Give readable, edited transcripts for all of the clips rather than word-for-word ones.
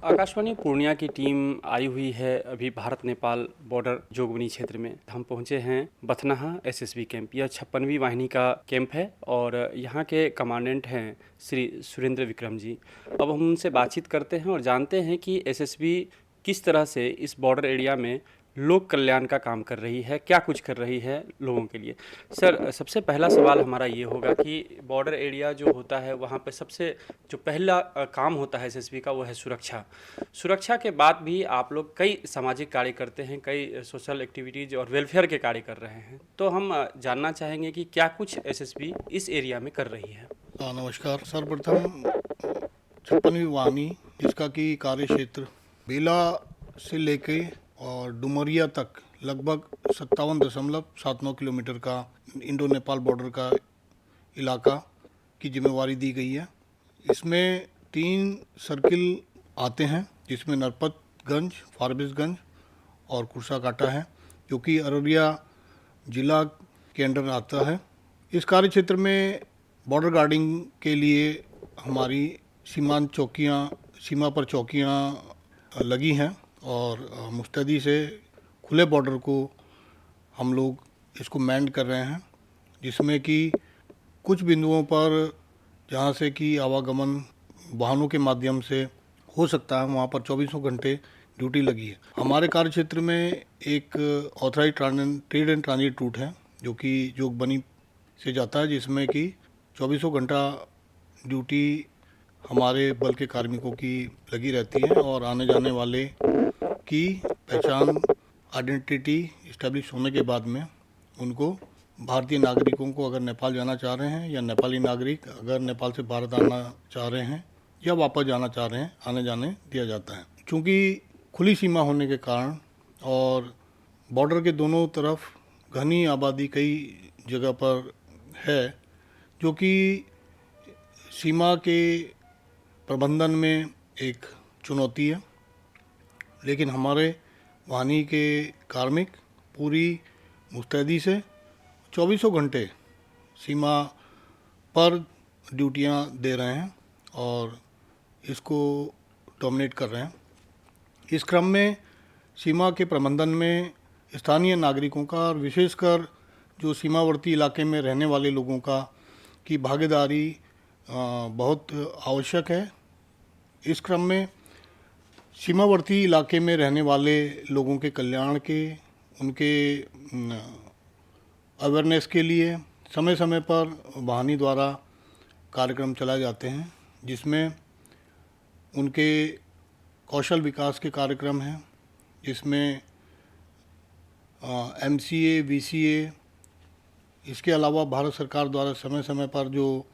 आकाशवाणी पूर्णिया की टीम आई हुई है अभी भारत नेपाल बॉर्डर जोगबनी क्षेत्र में। हम पहुंचे हैं बथनाहा एसएसबी कैंप। यह 56वीं वाहिनी का कैंप है और यहाँ के कमांडेंट हैं श्री सुरेंद्र विक्रम जी। अब हम उनसे बातचीत करते हैं और जानते हैं कि एसएसबी किस तरह से इस बॉर्डर एरिया में लोक कल्याण का काम कर रही है, क्या कुछ कर रही है लोगों के लिए। सर, सबसे पहला सवाल हमारा ये होगा कि बॉर्डर एरिया जो होता है वहाँ पे सबसे जो पहला काम होता है एसएसबी का वो है सुरक्षा। सुरक्षा के बाद भी आप लोग कई सामाजिक कार्य करते हैं, कई सोशल एक्टिविटीज़ और वेलफेयर के कार्य कर रहे हैं। तो हम जानना चाहेंगे कि क्या कुछ एसएसबी इस एरिया में कर रही है। नमस्कार। सर्वप्रथम 56वीं वाहिनी जिसका कि कार्य क्षेत्र बेला से लेके और डुमरिया तक लगभग 57.79 किलोमीटर का इंडो नेपाल बॉर्डर का इलाका की जिम्मेवारी दी गई है। इसमें 3 सर्किल आते हैं जिसमें नरपतगंज, फारबिसगंज और कुर्साकाटा है, जो कि अररिया जिला के अंडर आता है। इस कार्य क्षेत्र में बॉर्डर गार्डिंग के लिए हमारी सीमा पर चौकियां लगी हैं और मुस्तैदी से खुले बॉर्डर को हम लोग इसको मैंड कर रहे हैं, जिसमें कि कुछ बिंदुओं पर जहां से कि आवागमन वाहनों के माध्यम से हो सकता है वहां पर 24 घंटे ड्यूटी लगी है। हमारे कार्य क्षेत्र में एक authorise trade and transit route है जो कि जोगबनी से जाता है, जिसमें कि 24 घंटा ड्यूटी हमारे बल के कार्मिकों की लगी रहती है और आने जाने वाले की पहचान आइडेंटिटी इस्टेब्लिश होने के बाद में उनको भारतीय नागरिकों को अगर नेपाल जाना चाह रहे हैं या नेपाली नागरिक अगर नेपाल से भारत आना चाह रहे हैं या वापस जाना चाह रहे हैं आने जाने दिया जाता है। चूँकि खुली सीमा होने के कारण और बॉर्डर के दोनों तरफ घनी आबादी कई जगह पर है, जो कि सीमा के प्रबंधन में एक चुनौती है, लेकिन हमारे वाहिनी के कार्मिक पूरी मुस्तैदी से 24 घंटे सीमा पर ड्यूटियां दे रहे हैं और इसको डोमिनेट कर रहे हैं। इस क्रम में सीमा के प्रबंधन में स्थानीय नागरिकों का और विशेषकर जो सीमावर्ती इलाके में रहने वाले लोगों का की भागीदारी बहुत आवश्यक है। इस क्रम में सीमावर्ती इलाके में रहने वाले लोगों के कल्याण के, उनके अवेयरनेस के लिए समय समय पर वाहिनी द्वारा कार्यक्रम चलाए जाते हैं, जिसमें उनके कौशल विकास के कार्यक्रम हैं, जिसमें MCA, VCA, इसके अलावा भारत सरकार द्वारा समय समय पर जो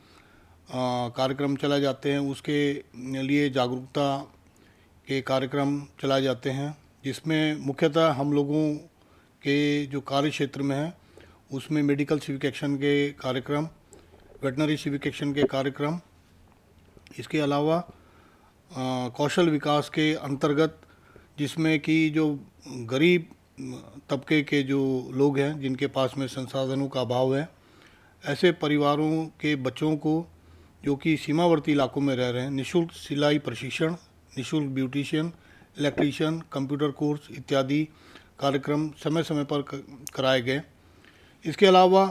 कार्यक्रम चलाए जाते हैं उसके लिए जागरूकता के कार्यक्रम चलाए जाते हैं, जिसमें मुख्यतः हम लोगों के जो कार्य क्षेत्र में है उसमें मेडिकल सिविक एक्शन के कार्यक्रम, वेटनरी सिविक एक्शन के कार्यक्रम, इसके अलावा कौशल विकास के अंतर्गत जिसमें कि जो गरीब तबके के जो लोग हैं जिनके पास में संसाधनों का अभाव है, ऐसे परिवारों के बच्चों को जो कि सीमावर्ती इलाकों में रह रहे हैं निःशुल्क सिलाई प्रशिक्षण, निःशुल्क ब्यूटिशियन, इलेक्ट्रीशियन, कंप्यूटर कोर्स इत्यादि कार्यक्रम समय समय पर कराए गए। इसके अलावा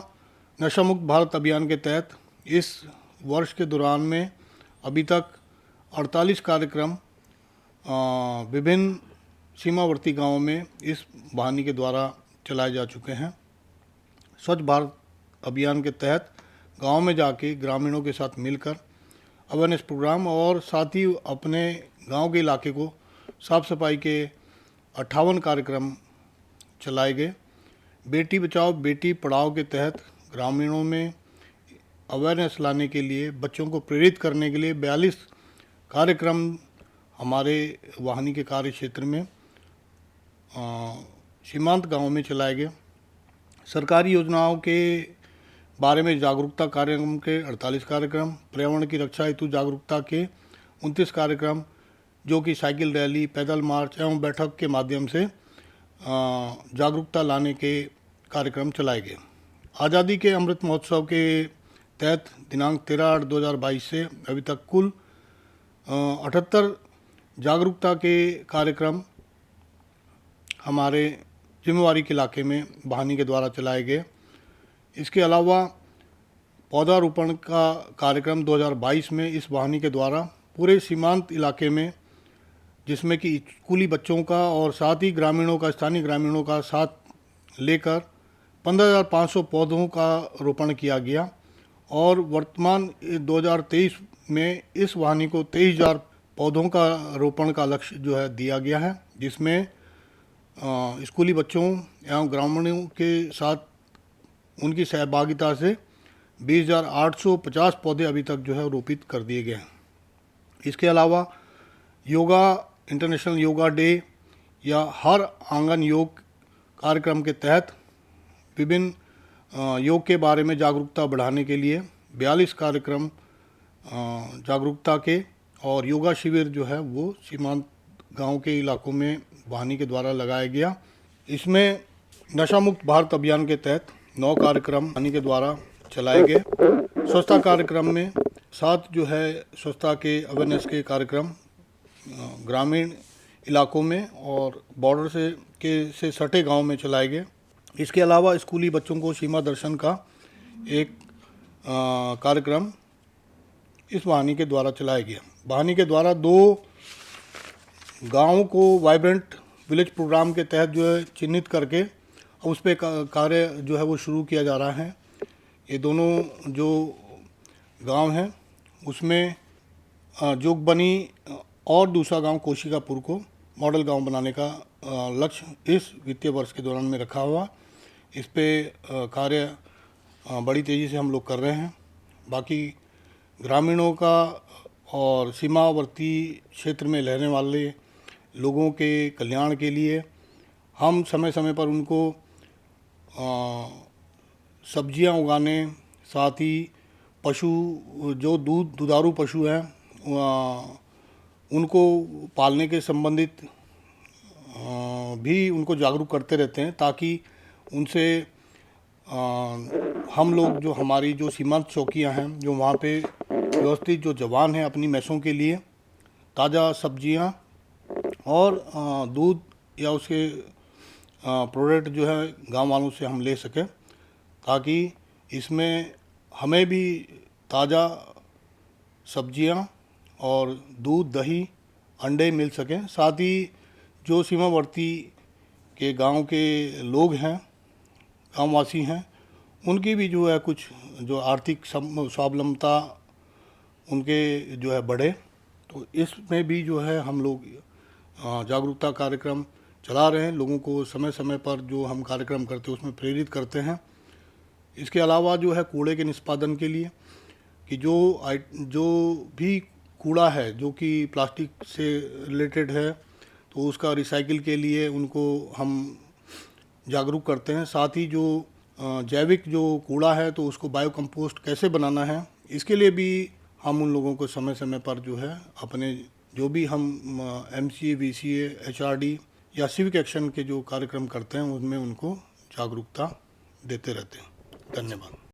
नशा मुक्त भारत अभियान के तहत इस वर्ष के दौरान में अभी तक 48 कार्यक्रम विभिन्न सीमावर्ती गांवों में इस वाहिनी के द्वारा चलाए जा चुके हैं। स्वच्छ भारत अभियान के तहत गांव में जाके ग्रामीणों के साथ मिलकर अवेयरनेस प्रोग्राम और साथ ही अपने गांव के इलाके को साफ सफाई के 58 कार्यक्रम चलाए गए। बेटी बचाओ बेटी पढ़ाओ के तहत ग्रामीणों में अवेयरनेस लाने के लिए, बच्चों को प्रेरित करने के लिए 42 कार्यक्रम हमारे वाहिनी के कार्य क्षेत्र में सीमांत गांवों में चलाए गए। सरकारी योजनाओं के बारे में जागरूकता कार्यक्रम के 48 कार्यक्रम, पर्यावरण की रक्षा हेतु जागरूकता के 29 कार्यक्रम, जो कि साइकिल रैली, पैदल मार्च एवं बैठक के माध्यम से जागरूकता लाने के कार्यक्रम चलाए गए। आज़ादी के अमृत महोत्सव के तहत दिनांक 13/8/2022 से अभी तक कुल 78 जागरूकता के कार्यक्रम हमारे जिम्मेवारी के इलाके में वाहिनी के द्वारा चलाए गए। इसके अलावा पौधारोपण का कार्यक्रम 2022 में इस वाहिनी के द्वारा पूरे सीमांत इलाके में, जिसमें कि स्कूली बच्चों का और साथ ही ग्रामीणों का, स्थानीय ग्रामीणों का साथ लेकर 15,500 पौधों का रोपण किया गया। और वर्तमान 2023 में इस वाहिनी को 23,000 पौधों का रोपण का लक्ष्य जो है दिया गया है, जिसमें स्कूली बच्चों एवं ग्रामीणों के साथ उनकी सहभागिता से 20,850 पौधे अभी तक जो है रोपित कर दिए गए हैं। इसके अलावा योगा, इंटरनेशनल योगा डे या हर आंगन योग कार्यक्रम के तहत विभिन्न योग के बारे में जागरूकता बढ़ाने के लिए 42 कार्यक्रम जागरूकता के और योगा शिविर जो है वो सीमांत गांव के इलाकों में वाहिनी के द्वारा लगाया गया। इसमें नशा मुक्त भारत अभियान के तहत 9 कार्यक्रम वाहिनी के द्वारा चलाए गए। स्वच्छता कार्यक्रम में 7 जो है स्वच्छता के अवेयरनेस के कार्यक्रम ग्रामीण इलाकों में और बॉर्डर से सटे गांव में चलाए गए। इसके अलावा स्कूली बच्चों को सीमा दर्शन का एक कार्यक्रम इस वाहिनी के द्वारा चलाया गया। वाहिनी के द्वारा 2 गाँवों को वाइब्रेंट विलेज प्रोग्राम के तहत जो है चिन्हित करके उस पर कार्य जो है वो शुरू किया जा रहा है। ये दोनों जो गांव हैं उसमें जोगबनी और दूसरा गांव कोशिकापुर को मॉडल गांव बनाने का लक्ष्य इस वित्तीय वर्ष के दौरान में रखा हुआ। इस पे कार्य बड़ी तेज़ी से हम लोग कर रहे हैं। बाकी ग्रामीणों का और सीमावर्ती क्षेत्र में रहने वाले लोगों के कल्याण के लिए हम समय समय पर उनको सब्जियां उगाने, साथ ही पशु जो दुधारू पशु हैं उनको पालने के संबंधित भी उनको जागरूक करते रहते हैं, ताकि उनसे हम लोग जो हमारी जो सीमांत चौकियां हैं, जो वहाँ पे व्यवस्थित जो जवान हैं, अपनी मैसों के लिए ताज़ा सब्जियां और दूध या उसके प्रोडक्ट जो है गांव वालों से हम ले सकें, ताकि इसमें हमें भी ताज़ा सब्जियां और दूध, दही, अंडे मिल सकें। साथ ही जो सीमावर्ती के गांव के लोग हैं, गांववासी हैं, उनकी भी जो है कुछ जो आर्थिक स्वावलंबता उनके जो है बढ़े। तो इसमें भी जो है हम लोग जागरूकता कार्यक्रम चला रहे हैं। लोगों को समय समय पर जो हम कार्यक्रम करते हैं उसमें प्रेरित करते हैं। इसके अलावा जो है कूड़े के निष्पादन के लिए कि जो भी कूड़ा है जो कि प्लास्टिक से रिलेटेड है, तो उसका रिसाइकिल के लिए उनको हम जागरूक करते हैं। साथ ही जो जैविक जो कूड़ा है तो उसको बायो कंपोस्ट कैसे बनाना है, इसके लिए भी हम उन लोगों को समय समय पर जो है अपने जो भी हम MCA, VCA, HRD या सिविक एक्शन के जो कार्यक्रम करते हैं उनमें उनको जागरूकता देते रहते हैं। धन्यवाद।